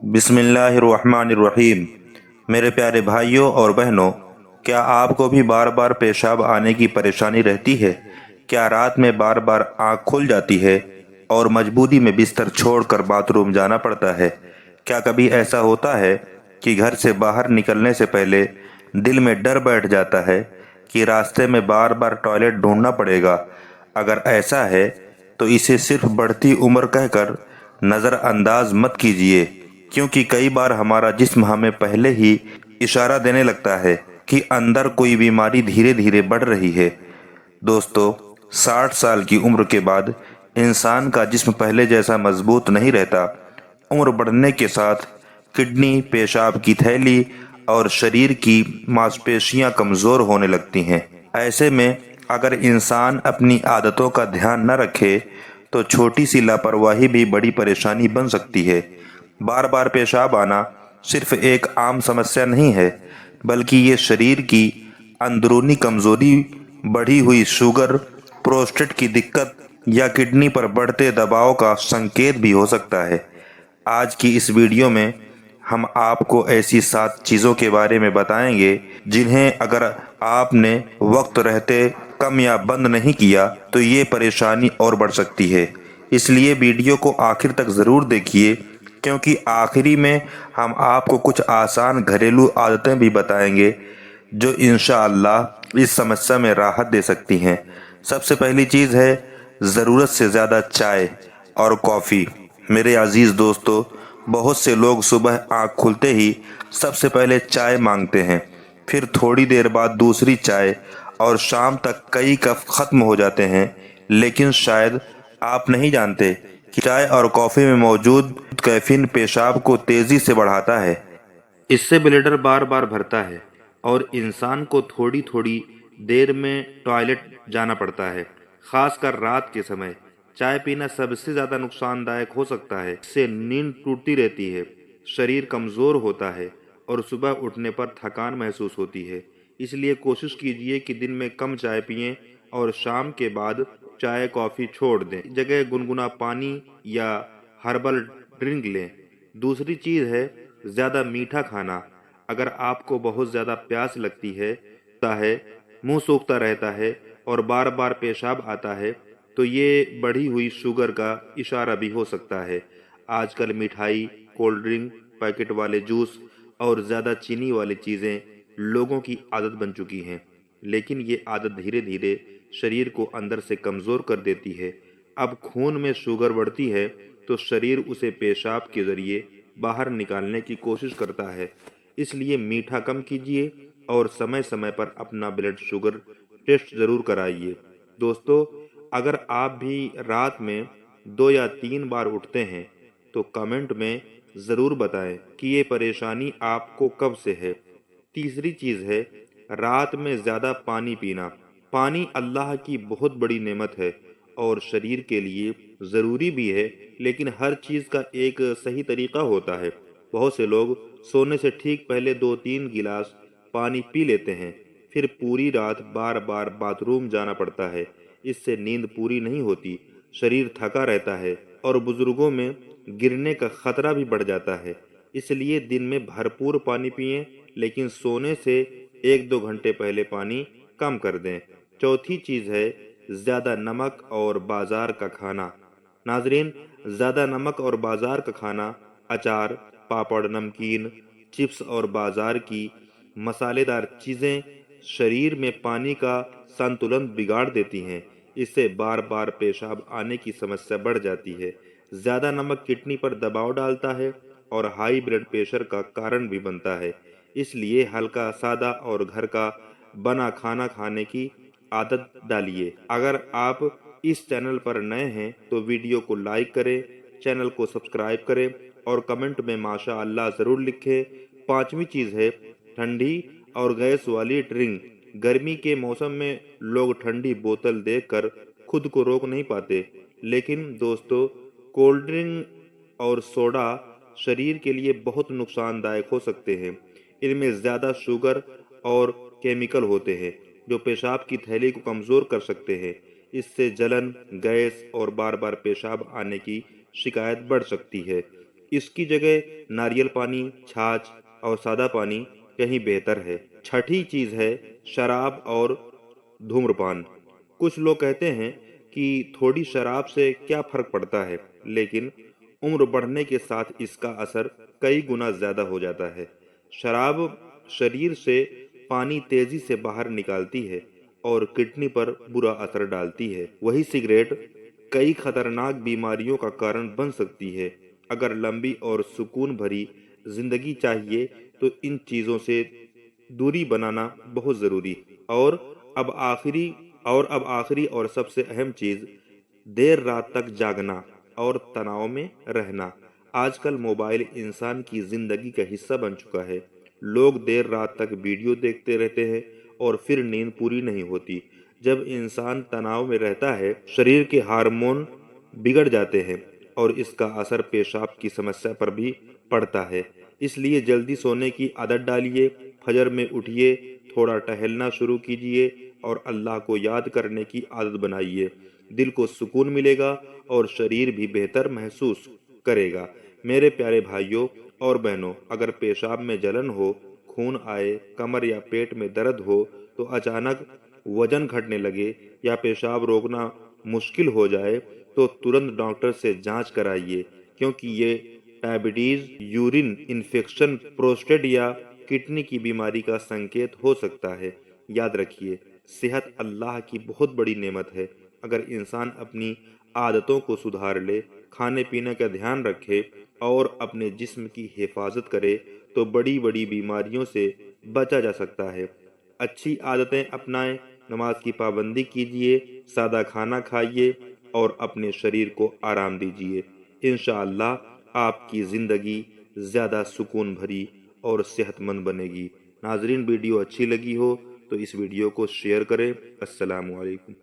बिस्मिल्लाहिर्रहमानिर्रहीम। मेरे प्यारे भाइयों और बहनों, क्या आपको भी बार बार पेशाब आने की परेशानी रहती है? क्या रात में बार बार आँख खुल जाती है और मजबूरी में बिस्तर छोड़कर बाथरूम जाना पड़ता है? क्या कभी ऐसा होता है कि घर से बाहर निकलने से पहले दिल में डर बैठ जाता है कि रास्ते में बार बार टॉयलेट ढूंढना पड़ेगा? अगर ऐसा है तो इसे सिर्फ बढ़ती उम्र कहकर नज़रअंदाज मत कीजिए, क्योंकि कई बार हमारा जिस्म हमें पहले ही इशारा देने लगता है कि अंदर कोई बीमारी धीरे धीरे बढ़ रही है। दोस्तों, 60 साल की उम्र के बाद इंसान का जिस्म पहले जैसा मजबूत नहीं रहता। उम्र बढ़ने के साथ किडनी, पेशाब की थैली और शरीर की मांसपेशियां कमज़ोर होने लगती हैं। ऐसे में अगर इंसान अपनी आदतों का ध्यान न रखे तो छोटी सी लापरवाही भी बड़ी परेशानी बन सकती है। बार बार पेशाब आना सिर्फ एक आम समस्या नहीं है, बल्कि ये शरीर की अंदरूनी कमजोरी, बढ़ी हुई शुगर, प्रोस्टेट की दिक्कत या किडनी पर बढ़ते दबाव का संकेत भी हो सकता है। आज की इस वीडियो में हम आपको ऐसी 7 चीज़ों के बारे में बताएंगे जिन्हें अगर आपने वक्त रहते कम या बंद नहीं किया तो ये परेशानी और बढ़ सकती है। इसलिए वीडियो को आखिर तक ज़रूर देखिए, क्योंकि आखिरी में हम आपको कुछ आसान घरेलू आदतें भी बताएंगे जो इंशाअल्लाह इस समस्या में राहत दे सकती हैं। सबसे पहली चीज़ है ज़रूरत से ज़्यादा चाय और कॉफ़ी। मेरे अजीज़ दोस्तों, बहुत से लोग सुबह आँख खुलते ही सबसे पहले चाय मांगते हैं, फिर थोड़ी देर बाद दूसरी चाय और शाम तक कई कप ख़त्म हो जाते हैं। लेकिन शायद आप नहीं जानते कि चाय और कॉफ़ी में मौजूद कैफीन पेशाब को तेज़ी से बढ़ाता है। इससे ब्लैडर बार बार भरता है और इंसान को थोड़ी थोड़ी देर में टॉयलेट जाना पड़ता है। खासकर रात के समय चाय पीना सबसे ज़्यादा नुकसानदायक हो सकता है। इससे नींद टूटती रहती है, शरीर कमज़ोर होता है और सुबह उठने पर थकान महसूस होती है। इसलिए कोशिश कीजिए कि दिन में कम चाय पिएं और शाम के बाद चाय कॉफ़ी छोड़ दें। जगह गुनगुना पानी या हर्बल ड्रिंक लें। दूसरी चीज़ है ज़्यादा मीठा खाना। अगर आपको बहुत ज़्यादा प्यास लगती है, मुंह सूखता रहता है और बार बार पेशाब आता है, तो ये बढ़ी हुई शुगर का इशारा भी हो सकता है। आजकल मिठाई, कोल्ड ड्रिंक, पैकेट वाले जूस और ज़्यादा चीनी वाली चीज़ें लोगों की आदत बन चुकी हैं, लेकिन ये आदत धीरे धीरे शरीर को अंदर से कमज़ोर कर देती है। अब खून में शुगर बढ़ती है तो शरीर उसे पेशाब के ज़रिए बाहर निकालने की कोशिश करता है। इसलिए मीठा कम कीजिए और समय समय पर अपना ब्लड शुगर टेस्ट ज़रूर कराइए। दोस्तों, अगर आप भी रात में 2 या 3 बार उठते हैं तो कमेंट में ज़रूर बताएं कि ये परेशानी आपको कब से है। तीसरी चीज़ है रात में ज़्यादा पानी पीना। पानी अल्लाह की बहुत बड़ी नेमत है और शरीर के लिए ज़रूरी भी है, लेकिन हर चीज़ का एक सही तरीका होता है। बहुत से लोग सोने से ठीक पहले 2-3 गिलास पानी पी लेते हैं, फिर पूरी रात बार बार बाथरूम जाना पड़ता है। इससे नींद पूरी नहीं होती, शरीर थका रहता है और बुजुर्गों में गिरने का खतरा भी बढ़ जाता है। इसलिए दिन में भरपूर पानी पिएं, लेकिन सोने से 1-2 घंटे पहले पानी कम कर दें। चौथी चीज़ है ज़्यादा नमक और बाजार का खाना। नाजरीन, ज़्यादा नमक और बाजार का खाना, अचार, पापड़, नमकीन, चिप्स और बाजार की मसालेदार चीज़ें शरीर में पानी का संतुलन बिगाड़ देती हैं। इससे बार बार पेशाब आने की समस्या बढ़ जाती है। ज़्यादा नमक किडनी पर दबाव डालता है और हाई ब्लड प्रेशर का कारण भी बनता है। इसलिए हल्का, सादा और घर का बना खाना खाने की आदत डालिए। अगर आप इस चैनल पर नए हैं तो वीडियो को लाइक करें, चैनल को सब्सक्राइब करें और कमेंट में माशा अल्लाह ज़रूर लिखें। पांचवी चीज़ है ठंडी और गैस वाली ड्रिंक। गर्मी के मौसम में लोग ठंडी बोतल देखकर खुद को रोक नहीं पाते, लेकिन दोस्तों, कोल्ड ड्रिंक और सोडा शरीर के लिए बहुत नुकसानदायक हो सकते हैं। इनमें ज़्यादा शुगर और केमिकल होते हैं जो पेशाब की थैली को कमज़ोर कर सकते हैं। इससे जलन, गैस और बार बार पेशाब आने की शिकायत बढ़ सकती है। इसकी जगह नारियल पानी, छाछ और सादा पानी कहीं बेहतर है। छठी चीज है शराब और धूम्रपान। कुछ लोग कहते हैं कि थोड़ी शराब से क्या फर्क पड़ता है, लेकिन उम्र बढ़ने के साथ इसका असर कई गुना ज्यादा हो जाता है। शराब शरीर से पानी तेजी से बाहर निकालती है और किडनी पर बुरा असर डालती है। वही सिगरेट कई खतरनाक बीमारियों का कारण बन सकती है। अगर लंबी और सुकून भरी जिंदगी चाहिए तो इन चीजों से दूरी बनाना बहुत जरूरी है। अब आखिरी अब आखिरी और सबसे अहम चीज, देर रात तक जागना और तनाव में रहना। आजकल मोबाइल इंसान की जिंदगी का हिस्सा बन चुका है। लोग देर रात तक वीडियो देखते रहते हैं और फिर नींद पूरी नहीं होती। जब इंसान तनाव में रहता है, शरीर के हार्मोन बिगड़ जाते हैं और इसका असर पेशाब की समस्या पर भी पड़ता है। इसलिए जल्दी सोने की आदत डालिए, फजर में उठिए, थोड़ा टहलना शुरू कीजिए और अल्लाह को याद करने की आदत बनाइए। दिल को सुकून मिलेगा और शरीर भी बेहतर महसूस करेगा। मेरे प्यारे भाइयों और बहनों, अगर पेशाब में जलन हो, खून आए, कमर या पेट में दर्द हो, तो अचानक वजन घटने लगे या पेशाब रोकना मुश्किल हो जाए, तो तुरंत डॉक्टर से जांच कराइए, क्योंकि ये डायबिटीज, यूरिन इन्फेक्शन, प्रोस्टेट या किडनी की बीमारी का संकेत हो सकता है। याद रखिए, सेहत अल्लाह की बहुत बड़ी नेमत है। अगर इंसान अपनी आदतों को सुधार ले, खाने पीने का ध्यान रखे और अपने जिस्म की हिफाजत करे, तो बड़ी बड़ी बीमारियों से बचा जा सकता है। अच्छी आदतें अपनाएं, नमाज की पाबंदी कीजिए, सादा खाना खाइए और अपने शरीर को आराम दीजिए। इंशाअल्लाह आपकी ज़िंदगी ज़्यादा सुकून भरी और सेहतमंद बनेगी। नाजरीन, वीडियो अच्छी लगी हो तो इस वीडियो को शेयर करें। अस्सलामु अलैकुम।